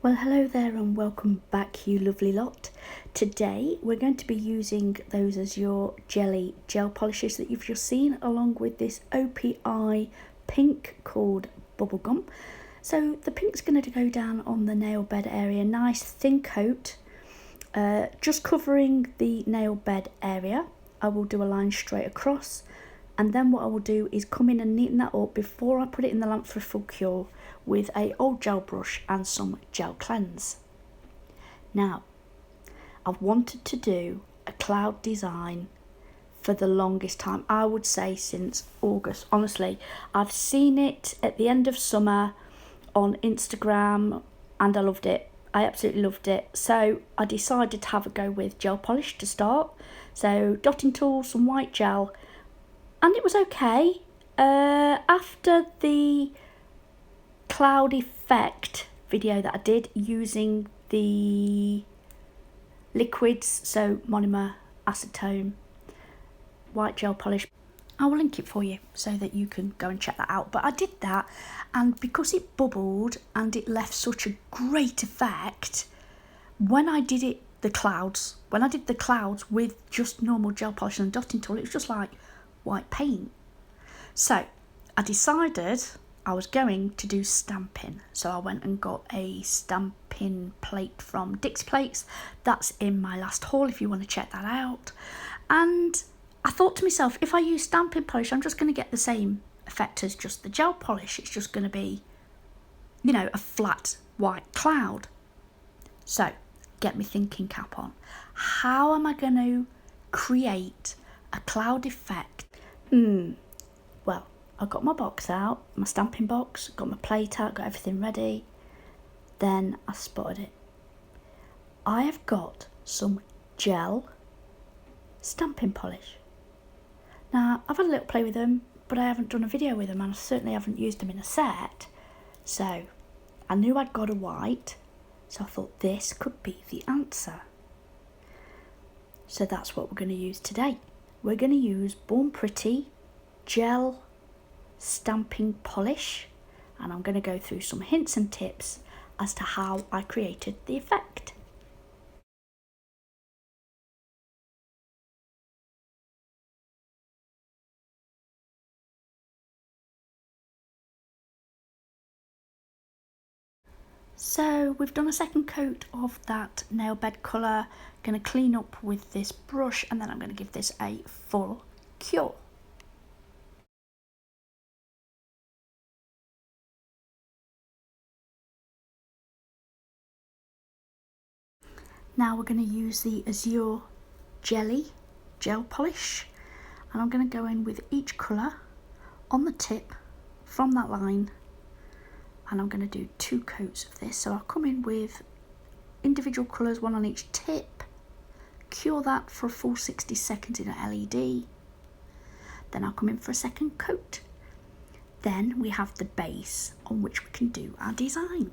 Well, hello there and welcome back, you lovely lot. Today we're going to be using those Azure gel polishes that you've just seen, along with this OPI pink called Bubblegum. So the pink's going to go down on the nail bed area, nice thin coat, just covering the nail bed area. I will do a line straight across, and then what I will do is come in and neaten that up before I put it in the lamp for a full cure with a old gel brush and some gel cleanse. Now, I've wanted to do a cloud design for the longest time, I would say since August. Honestly, I've seen it at the end of summer on Instagram and I loved it. I absolutely loved it. So I decided to have a go with gel polish to start. So dotting tool, some white gel, and it was okay. After the cloud effect video that I did using the liquids, so monomer, acetone, white gel polish, I will link it for you so that you can go and check that out. But I did that, and because it bubbled and it left such a great effect, when I did the clouds with just normal gel polish and dotting tool, it was just like white paint. So I decided I was going to do stamping, so I went and got a stamping plate from Dixie Plates. That's in my last haul if you want to check that out. And I thought to myself, if I use stamping polish, I'm just going to get the same effect as just the gel polish. It's just going to be, a flat white cloud. So get my thinking cap on. How am I going to create a cloud effect? Well, I got my box out, my stamping box, got my plate out, got everything ready. Then I spotted it. I have got some gel stamping polish. Now, I've had a little play with them, but I haven't done a video with them, and I certainly haven't used them in a set. So I knew I'd got a white, so I thought this could be the answer. So that's what we're going to use today. We're going to use Born Pretty gel stamping polish, and I'm going to go through some hints and tips as to how I created the effect. So we've done a second coat of that nail bed colour. Going to clean up with this brush, and then I'm going to give this a full cure. Now we're going to use the Azure gel polish, and I'm going to go in with each colour on the tip from that line, and I'm going to do 2 coats of this. So I'll come in with individual colours, one on each tip, cure that for a full 60 seconds in an LED, then I'll come in for a second coat. Then we have the base on which we can do our design.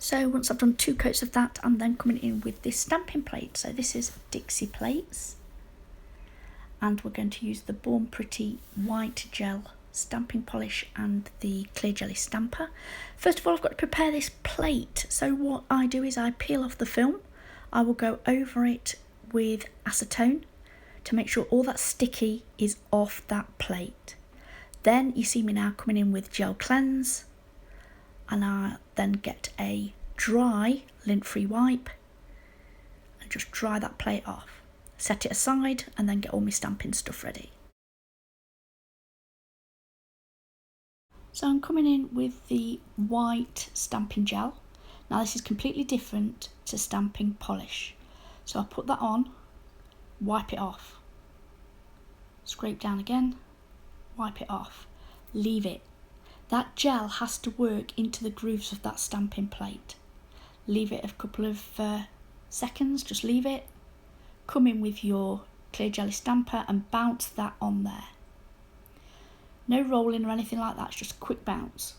So once I've done 2 coats of that, I'm then coming in with this stamping plate. So this is Dixie Plates, and we're going to use the Born Pretty white gel stamping polish and the clear jelly stamper. First of all, I've got to prepare this plate. So what I do is I peel off the film. I will go over it with acetone to make sure all that sticky is off that plate. Then you see me now coming in with gel cleanse, and I then get a dry lint-free wipe and just dry that plate off. set it aside and then get all my stamping stuff ready. So I'm coming in with the white stamping gel. Now this is completely different to stamping polish. So I'll put that on, wipe it off, scrape down again, wipe it off, leave it. That gel has to work into the grooves of that stamping plate. Leave it a couple of seconds, just leave it. Come in with your clear jelly stamper and bounce that on there. No rolling or anything like that, it's just a quick bounce.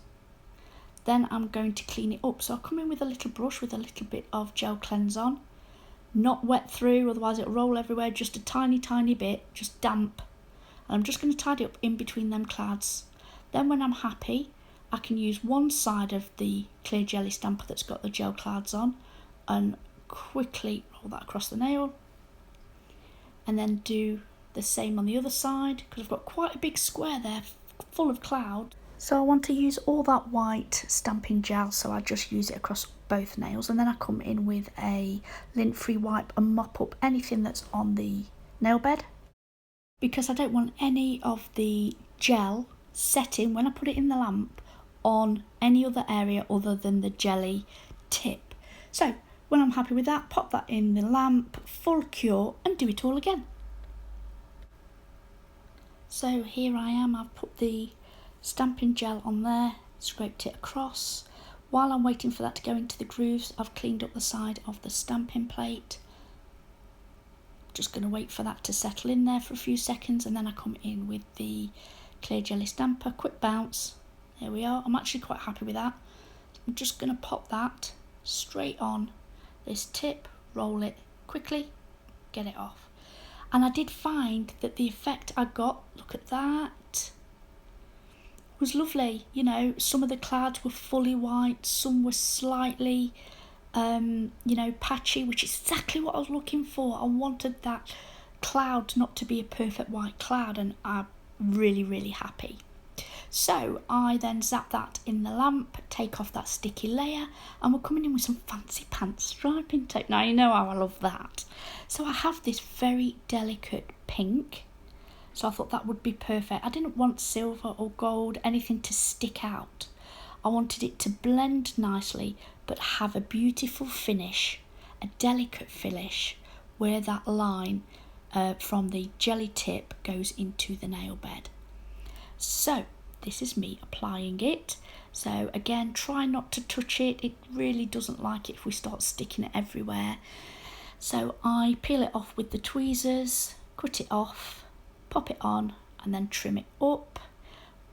Then I'm going to clean it up. So I'll come in with a little brush with a little bit of gel cleanse on. Not wet through, otherwise it'll roll everywhere, just a tiny bit, just damp. And I'm just going to tidy up in between them clads. Then when I'm happy, I can use one side of the clear jelly stamper that's got the gel clads on and quickly roll that across the nail. And then do the same on the other side, because I've got quite a big square there full of cloud. So I want to use all that white stamping gel, so I just use it across both nails, and then I come in with a lint-free wipe and mop up anything that's on the nail bed, because I don't want any of the gel setting when I put it in the lamp on any other area other than the jelly tip. So when I'm happy with that, pop that in the lamp, full cure, and do it all again. So here I am, I've put the stamping gel on there, scraped it across. While I'm waiting for that to go into the grooves, I've cleaned up the side of the stamping plate. Just going to wait for that to settle in there for a few seconds, and then I come in with the clear jelly stamper, quick bounce. There we are. I'm actually quite happy with that. I'm just going to pop that straight on this tip, roll it quickly, get it off. And I did find that the effect I got, look at that, was lovely. You know, some of the clads were fully white, some were slightly, patchy, which is exactly what I was looking for. I wanted that cloud not to be a perfect white cloud, and I'm really happy. So I then zap that in the lamp, take off that sticky layer, and we're coming in with some fancy pants striping tape. Now you know how I love that. So I have this very delicate pink, so I thought that would be perfect. I didn't want silver or gold, anything to stick out. I wanted it to blend nicely but have a beautiful finish, a delicate finish, where that line from the jelly tip goes into the nail bed. So this is me applying it. So again, try not to touch it. It really doesn't like it if we start sticking it everywhere. So I peel it off with the tweezers, cut it off, pop it on, and then trim it up.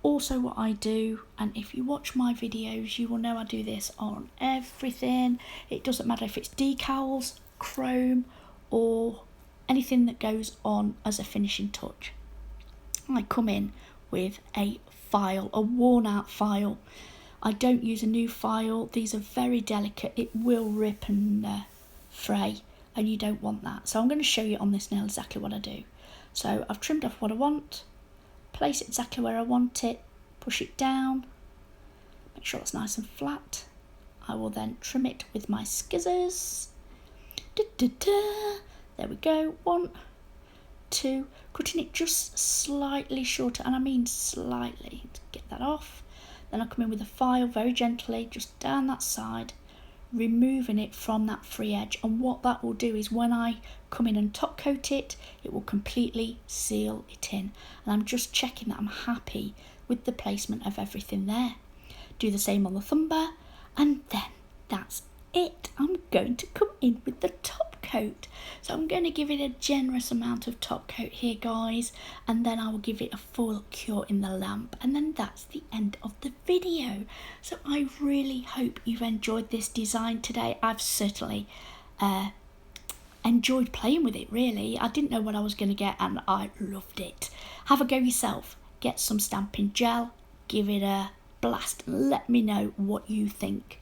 Also what I do, and if you watch my videos, you will know I do this on everything. It doesn't matter if it's decals, chrome, or anything that goes on as a finishing touch. I come in with a file, a worn out file. I don't use a new file. These are very delicate. It will rip and fray, and you don't want that. So I'm going to show you on this nail exactly what I do. So I've trimmed off what I want, place it exactly where I want it, push it down, make sure it's nice and flat. I will then trim it with my scissors. There we go, 1, 2, cutting it just slightly shorter, and I mean slightly, to get that off. Then I come in with a file very gently, just down that side, removing it from that free edge. And what that will do is when I come in and top coat it, it will completely seal it in. And I'm just checking that I'm happy with the placement of everything there. Do the same on the thumb bar, and then that's it. I'm going to come in with the top coat. So I'm going to give it a generous amount of top coat here, guys, and then I will give it a full cure in the lamp, and then that's the end of the video. So I really hope you've enjoyed this design today. I've certainly enjoyed playing with it, really. I didn't know what I was going to get, and I loved it. Have a go yourself. Get some stamping gel, give it a blast, and let me know what you think.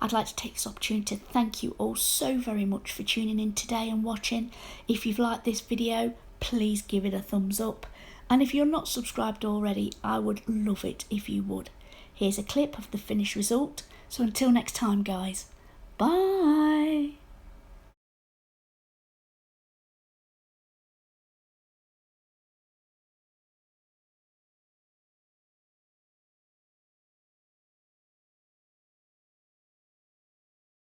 I'd like to take this opportunity to thank you all so very much for tuning in today and watching. If you've liked this video, please give it a thumbs up. And if you're not subscribed already, I would love it if you would. Here's a clip of the finished result. So until next time, guys, bye.